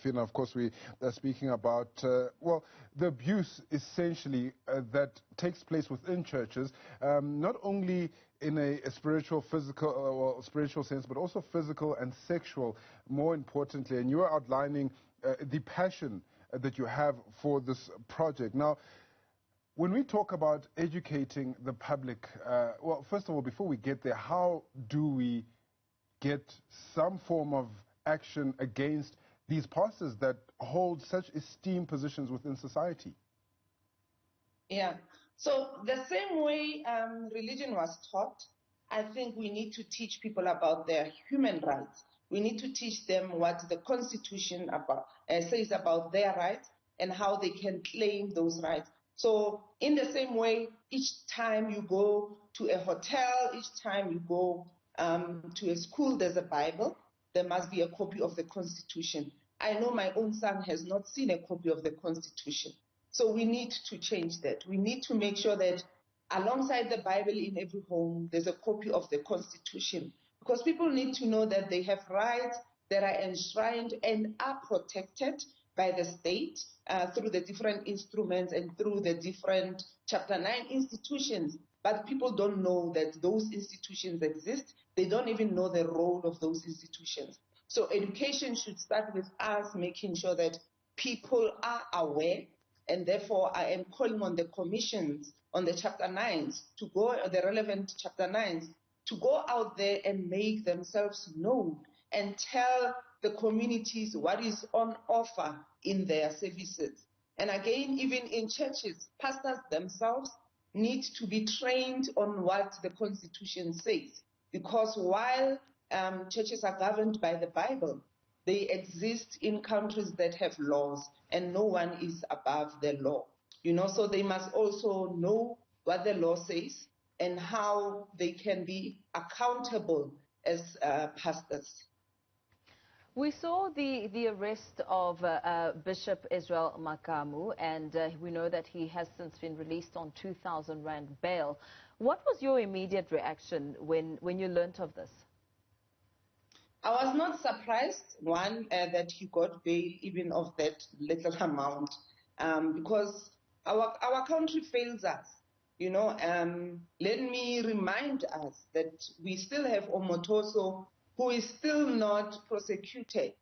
Phina, of course, we are speaking about, well, the abuse essentially that takes place within churches, not only in a spiritual, physical, or spiritual sense, but also physical and sexual, more importantly. And you are outlining the passion that you have for this project. Now, when we talk about educating the public, well, first of all, before we get there, how do we get some form of action against these pastors that hold such esteemed positions within society? Yeah. So the same way religion was taught, I think we need to teach people about their human rights. We need to teach them what the Constitution says about their rights and how they can claim those rights. So in the same way, each time you go to a hotel, each time you go to a school, there's a Bible. There must be a copy of the Constitution. I know my own son has not seen a copy of the Constitution. So we need to change that. We need to make sure that alongside the Bible in every home, there's a copy of the Constitution. Because people need to know that they have rights that are enshrined and are protected by the state through the different instruments and through the different Chapter 9 institutions. But people don't know that those institutions exist. They don't even know the role of those institutions. So education should start with us making sure that people are aware, and therefore I am calling on the commissions, on the Chapter 9s, to go, the relevant Chapter 9s, to go out there and make themselves known and tell the communities what is on offer in their services. And again, even in churches, pastors themselves need to be trained on what the Constitution says. Because while churches are governed by the Bible, they exist in countries that have laws, and no one is above the law. You know, so they must also know what the law says and how they can be accountable as pastors. We saw the arrest of Bishop Israel Makamu, and we know that he has since been released on 2,000 Rand bail. What was your immediate reaction when you learnt of this? I was not surprised, one, that he got bail even of that little amount, because our country fails us. You know, let me remind us that we still have Omotoso, who is still not prosecuted.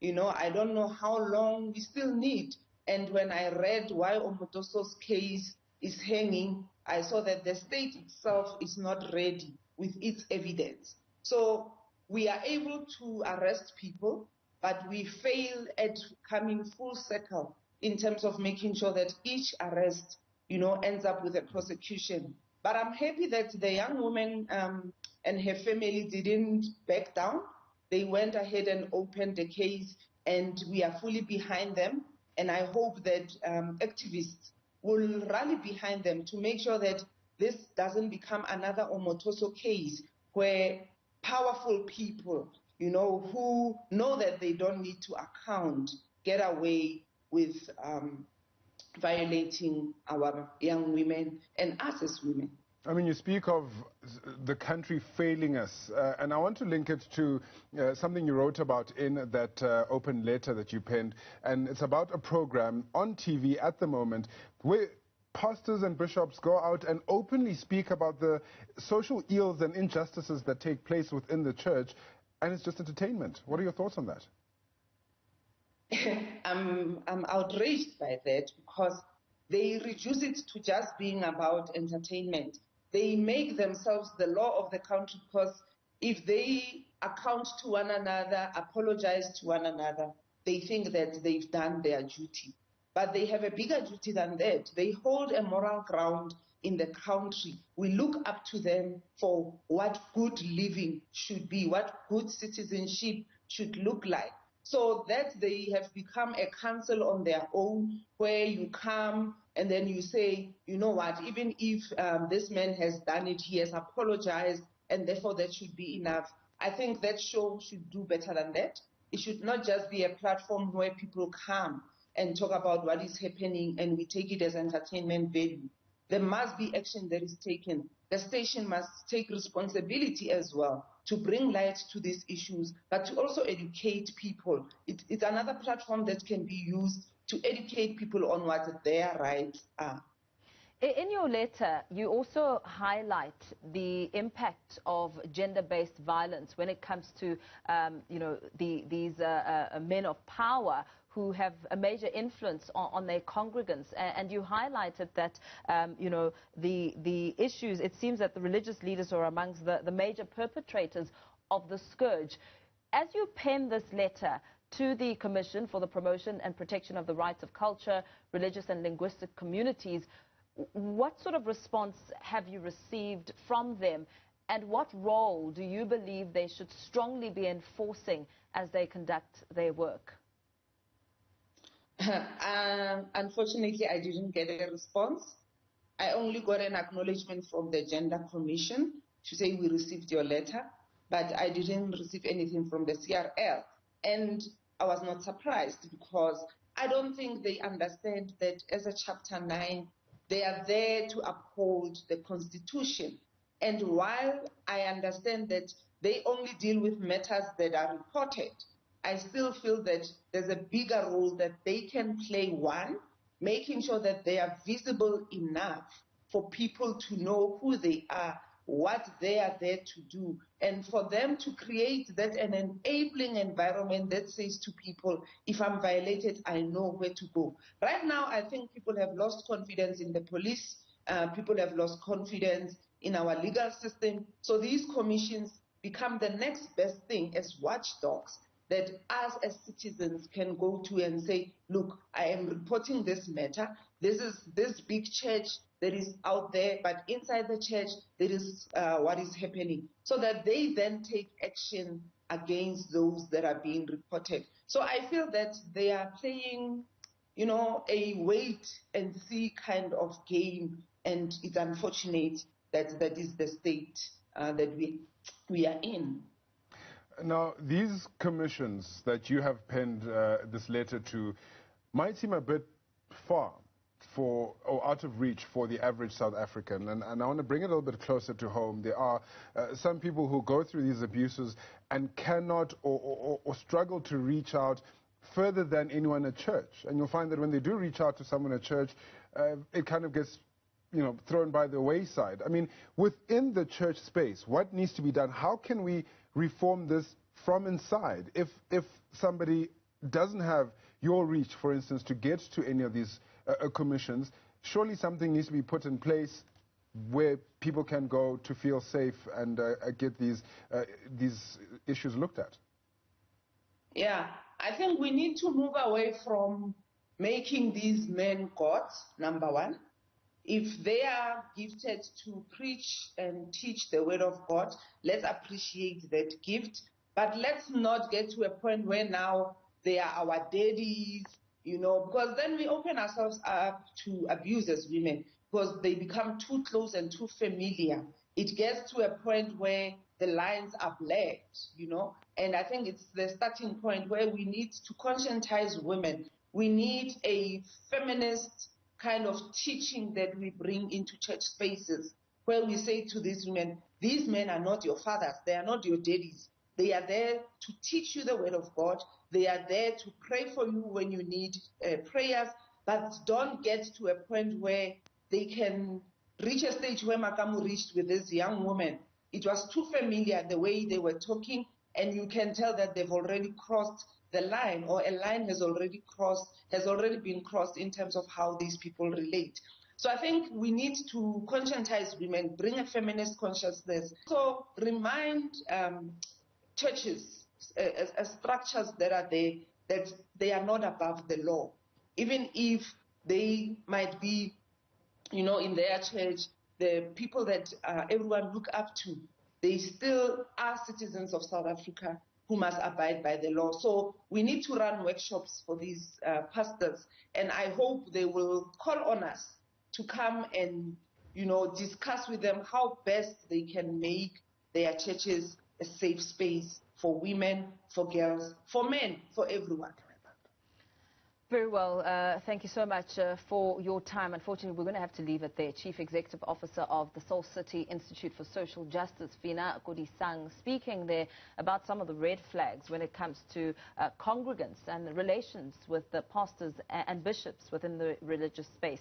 You know, I don't know how long we still need. And when I read why Omotoso's case is hanging, I saw that the state itself is not ready with its evidence. So we are able to arrest people, but we fail at coming full circle in terms of making sure that each arrest, you know, ends up with a prosecution. But I'm happy that the young woman and her family didn't back down. They went ahead and opened the case, and we are fully behind them. And I hope that activists will rally behind them to make sure that this doesn't become another Omotoso case where powerful people, you know, who know that they don't need to account, get away with violating our young women and us as women. I mean, you speak of the country failing us, and I want to link it to something you wrote about in that open letter that you penned, and it's about a program on TV at the moment where pastors and bishops go out and openly speak about the social ills and injustices that take place within the church, and it's just entertainment. What are your thoughts on that? I'm outraged by that, because they reduce it to just being about entertainment. They make themselves the law of the country, because if they account to one another, apologize to one another, they think that they've done their duty. But they have a bigger duty than that. They hold a moral ground in the country. We look up to them for what good living should be, what good citizenship should look like. So that they have become a council on their own, where you come and then you say, you know what, even if this man has done it, he has apologized, and therefore that should be enough. I think that show should do better than that. It should not just be a platform where people come and talk about what is happening and we take it as entertainment value. There must be action that is taken. The station must take responsibility as well to bring light to these issues, but to also educate people. It's another platform that can be used to educate people on what their rights are. In your letter, you also highlight the impact of gender-based violence when it comes to, these men of power who have a major influence on their congregants. And you highlighted that, the issues, it seems that the religious leaders are amongst the major perpetrators of the scourge. As you pen this letter to the Commission for the Promotion and Protection of the Rights of Culture, Religious and Linguistic Communities, what sort of response have you received from them, and what role do you believe they should strongly be enforcing as they conduct their work? Unfortunately, I didn't get a response. I only got an acknowledgement from the Gender Commission to say we received your letter, but I didn't receive anything from the CRL. And I was not surprised, because I don't think they understand that as a Chapter 9, they are there to uphold the Constitution. And while I understand that they only deal with matters that are reported, I still feel that there's a bigger role that they can play. One, making sure that they are visible enough for people to know who they are, what they are there to do, and for them to create that an enabling environment that says to people, if I'm violated, I know where to go. Right now, I think people have lost confidence in the police. People have lost confidence in our legal system. So these commissions become the next best thing as watchdogs that us as citizens can go to and say, look, I am reporting this matter. This is this big church that is out there, but inside the church, there is what is happening. So that they then take action against those that are being reported. So I feel that they are playing, a wait and see kind of game, and it's unfortunate that that is the state that we are in. Now, these commissions that you have penned this letter to might seem a bit far or out of reach for the average South African. And I want to bring it a little bit closer to home. There are some people who go through these abuses and cannot or struggle to reach out further than anyone at church. And you'll find that when they do reach out to someone at church, it kind of gets thrown by the wayside. I mean, within the church space, what needs to be done? How can we reform this from inside? If somebody doesn't have your reach, for instance, to get to any of these commissions, surely something needs to be put in place where people can go to feel safe and get these issues looked at. Yeah, I think we need to move away from making these men gods, number one. If they are gifted to preach and teach the word of God, let's appreciate that gift. But let's not get to a point where now they are our daddies, because then we open ourselves up to abuse as women, because they become too close and too familiar. It gets to a point where the lines are blurred, and I think it's the starting point where we need to conscientize women. We need a feminist kind of teaching that we bring into church spaces, where we say to these women, these men are not your fathers, they are not your daddies. They are there to teach you the word of God. They are there to pray for you when you need prayers, but don't get to a point where they can reach a stage where Makamu reached with this young woman. It was too familiar, the way they were talking, and you can tell that they've already crossed the line, or a line has already been crossed in terms of how these people relate. So I think we need to conscientize women, bring a feminist consciousness. So remind churches, structures that are there, that they are not above the law. Even if they might be, in their church, the people that everyone look up to, they still are citizens of South Africa who must abide by the law. So we need to run workshops for these pastors, and I hope they will call on us to come and, discuss with them how best they can make their churches a safe space for women, for girls, for men, for everyone. Very well. Thank you so much for your time. Unfortunately, we're going to have to leave it there. Chief Executive Officer of the Soul City Institute for Social Justice, Phina Kodisang, speaking there about some of the red flags when it comes to congregants and the relations with the pastors and bishops within the religious space.